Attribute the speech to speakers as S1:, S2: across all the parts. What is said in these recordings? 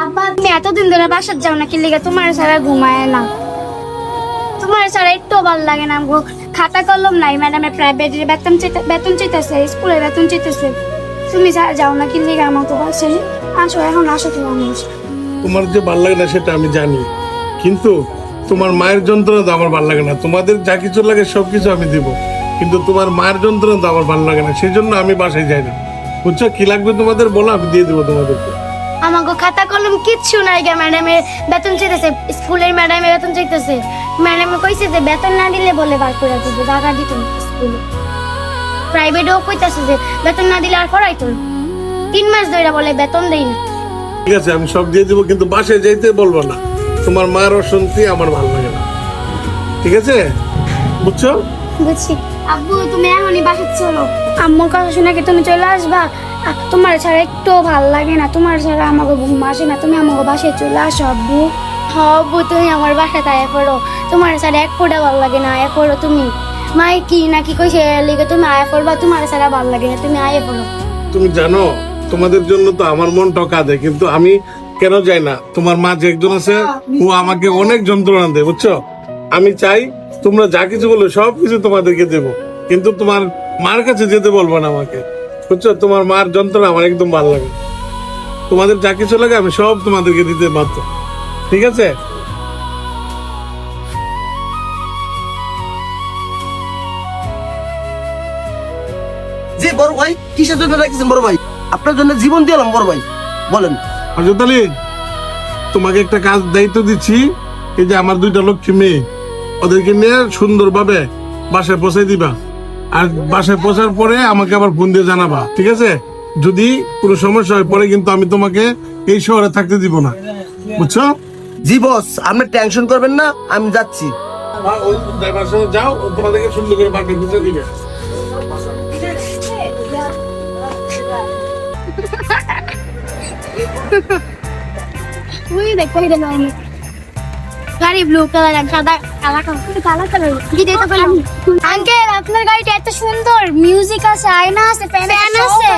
S1: আব্বা তুমি এতদিন ধরে বাসার যাও না কি লিগে তোমার ছাড়া ঘুমায় না, তোমার ছাড়া একটু ভালো লাগে না। খাতা কলম নাই, ম্যাডামের প্রাইভেটের বেতন চাইতেছে, স্কুলের বেতন চাইতেছে, তুমি যাও না কি লিগে আমাকে বাসায় আসো, এখন আসো তুমি আমার বাসায়।
S2: তোমার যে ভালো লাগে না সেটা আমি জানি, কিন্তু তোমার মায়ের যন্ত্রণা তো আমার ভালো লাগে না। তোমাদের যা কিছু লাগে সবকিছু আমি দিব, কিন্তু তোমার মায়ের যন্ত্রণা তো আমার ভালো লাগে না, সেই জন্য আমি বাসায় যাই না। বুঝছো, কি লাগবে তোমাদের বলো, আমি দিয়ে দেবো তোমাদেরকে।
S1: আমাকে খাতা কলম কিচ্ছু নাই গা, ম্যাডামের বেতন চাইতেছে, স্কুলের ম্যাডামের বেতন চাইতেছে। ম্যাডামে কইছে যে বেতন না দিলে বলে বার করে দিবে, টাকা দিত না স্কুলে। প্রাইভেটও কইতাছে যে বেতন না দিলে আর পড়াইতো না, 3 মাস ধরে বলে বেতন দেই না।
S2: ঠিক আছে, আমি সব দিয়ে দেবো, কিন্তু বাসায় যাইতে বলবো না। তোমার মার অশান্তি আমার ভালো লাগে না, ঠিক আছে? বুঝছো?
S1: বুঝছি। আব্বু তুমি এখনই বাসায় চলো, আম্মুর কথা শুনে কি তুমি চলে আসবা? তোমার ছাড়া একটু ভালো লাগে না, তোমার ছাড়া আমাকে ঘুম আসে না, তুমি আমাকে বাসায় চলে আসো আব্বু। আব্বু তুমি আমার বাসায় তাই পড়ো, তোমার ছাড়া এক ফোঁটা ভালো লাগে না, আয় পড়ো তুমি। মাই কি নাকি কইছে লিগে তুমি আয় পড়বা, তোমার ছাড়া ভালো লাগে না, তুমি আয় পড়ো।
S2: তুমি জানো তোমাদের জন্য তো আমার মনটাও কাঁদে, কিন্তু আমি কেন যাই না? তোমার মা যে একজন আছে, ও আমাকে অনেক যন্ত্রণা দেয়, বুঝছো? আমি চাই তোমরা যা কিছু বলো সবকিছু তোমাদেরকে দেবো, কিন্তু তোমার মার কাছে যেতে বলবো না আমাকে, বুঝছো? তোমার মার যন্ত্রণা আমার একদম ভালো লাগে। তোমাদের যা কিছু লাগে আমি সব তোমাদেরকে দিতে বাধ্য, ঠিক আছে?
S3: জি বড় ভাই, কিসের জন্য রাখছেন বড় ভাই? আপনার জন্য জীবন দিলাম বড় ভাই, বলেন।
S2: হযরত আলী, তোমাকে একটা কাজ দায়িত্ব দিচ্ছি। এই যে আমার 2টা লক্ষ্মী মেয়ে, ওদেরকে নিয়ে সুন্দরভাবে বাসায় পৌঁছাই দিবা, আর বাসায় পৌঁছার পরে আমাকে আবার ফোন দিয়ে জানাবা, ঠিক আছে? যদি কোনো সমস্যা হয় পরে কিন্তু আমি তোমাকে এই শহরে থাকতে দিব না, বুঝছো?
S3: জি বস, আপনি টেনশন করবেন না, আমি যাচ্ছি।
S2: ওই ড্রাইভার সাথে যাও, ও তোমাদেরকে সুন্দর করে বাসায় পৌঁছে দিবে।
S1: উই দেখো এটা না গাড়ি ব্লু কালার আর সাদা কালার দিতে তো বললাম। আঙ্কেল আপনার গাড়িটা এত সুন্দর, মিউজিক আছে, আয়না আছে, ফ্যান আছে।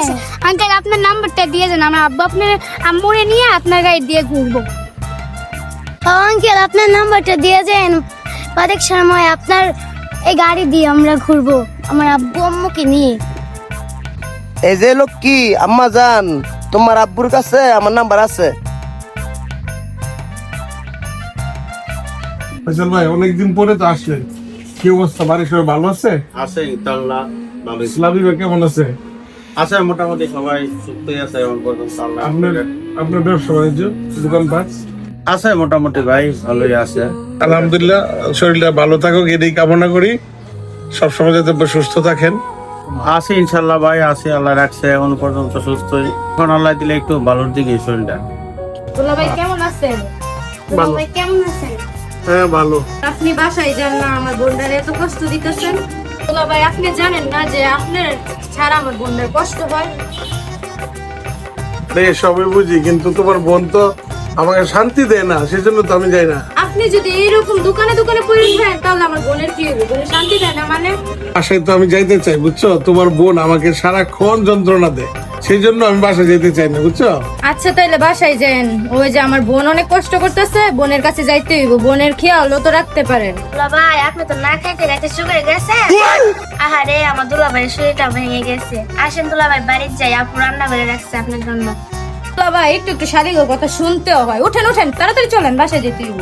S1: আঙ্কেল আপনার নাম্বারটা দিয়ে দেন, আমরা আব্বু আপনার আম্মুরে নিয়ে আপনার গাড়ি দিয়ে ঘুরবো। আঙ্কেল আপনার নাম্বারটা দিয়ে দেন, প্রত্যেক সময় আপনার এই গাড়ি দিয়ে আমরা ঘুরবো আমার আব্বু আম্মুকে নিয়ে।
S3: এই যে লোক কি আম্মা জান, তোমার আব্বুর কাছে আমার নাম্বার আছে।
S2: ফয়সাল ভাই, অনেকদিন পরে তো আসলেন, কি অবস্থা? বাড়ির সবাই ভালো আছে?
S4: আছে ইনশাআল্লাহ ভালো
S2: ইসলামী ভাই কেমন আছে?
S4: আছে, মোটামুটি সবাই সুস্থই আছে এখন পর্যন্ত। আল্লাহ
S2: আপনার আপনার ব্যবসা বাণিজ্য দোকানপাট?
S4: আছে মোটামুটি ভাই, ভালোই আছে
S2: আলহামদুলিল্লাহ, শরীরটা ভালো থাকুক এটাই কামনা করি, সবসময় যাতে সুস্থ থাকেন।
S4: আছে ইনশাআল্লাহ ভাই, আছে, আল্লাহ রাখছে এখন পর্যন্ত সুস্থই। এখন আল্লাহ দিলে একটু ভালোর দিকে শরীরটা।
S5: দুলা ভাই কেমন আছেন?
S2: ভালো।
S1: ভাই কেমন আছেন?
S2: হ্যাঁ ভালো।
S5: আপনি বাসায় যান না, আমার বোনটার এত কষ্ট দিতেছেন। দুলা ভাই আপনি জানেন না যে আপনার ছাড়া আমার বোনটার কষ্ট হয়?
S2: সবই বুঝি, কিন্তু তোমার বোন তো আমাকে শান্তি দেয় না, সেজন্য তো আমি যাই না।
S5: আপনি যদি এইরকম দোকানে দোকানে পড়ে থাকেন তাহলে আমার বোনের কি হবে? বোনের শান্তি দেয় না মানে?
S2: বাসায় তো আমি যাইতে চাই, বুঝছো? তোমার বোন আমাকে সারাক্ষণ যন্ত্রণা দেয়, সেই জন্য আমি বাসায় যেতে চাই না, বুঝছো?
S5: আচ্ছা তাইলে বাসায় যান, ওই যে আমার বোন অনেক কষ্ট করতেছে, বোনের কাছে যাইতে হইব, বোনের খেয়ালও তো রাখতে পারেন।
S1: দুলাভাই আপনি তো না খাইতে খাইতে শুকিয়ে গেছে। আহারে আমার দুলাভাইয়ের শরীরটা ভেঙে গেছে। আসেন দুলাভাই বাড়িতে যাই, আপু রান্না করে রাখছে আপনার জন্য।
S5: দুলা ভাই একটু একটু শারীরিক কথা শুনতেও হয়। উঠেন উঠেন, তাড়াতাড়ি চলেন, বাসায় যেতে হইব।